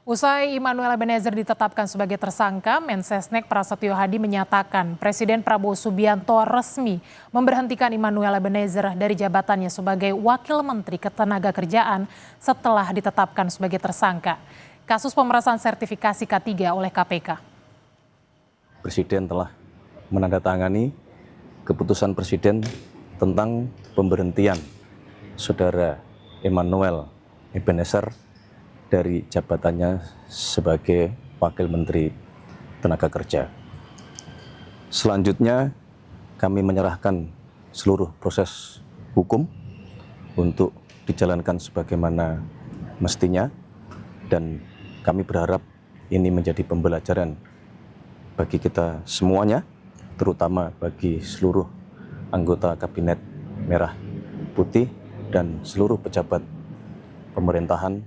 Usai Immanuel Ebenezer ditetapkan sebagai tersangka, Mensesnek Prasetyo Hadi menyatakan Presiden Prabowo Subianto resmi memberhentikan Immanuel Ebenezer dari jabatannya sebagai Wakil Menteri Ketenagakerjaan setelah ditetapkan sebagai tersangka kasus pemerasan sertifikasi K3 oleh KPK. Presiden telah menandatangani keputusan Presiden tentang pemberhentian Saudara Immanuel Ebenezer dari jabatannya sebagai Wakil Menteri Tenaga Kerja. Selanjutnya kami menyerahkan seluruh proses hukum untuk dijalankan sebagaimana mestinya, dan kami berharap ini menjadi pembelajaran bagi kita semuanya, terutama bagi seluruh anggota Kabinet Merah Putih dan seluruh pejabat pemerintahan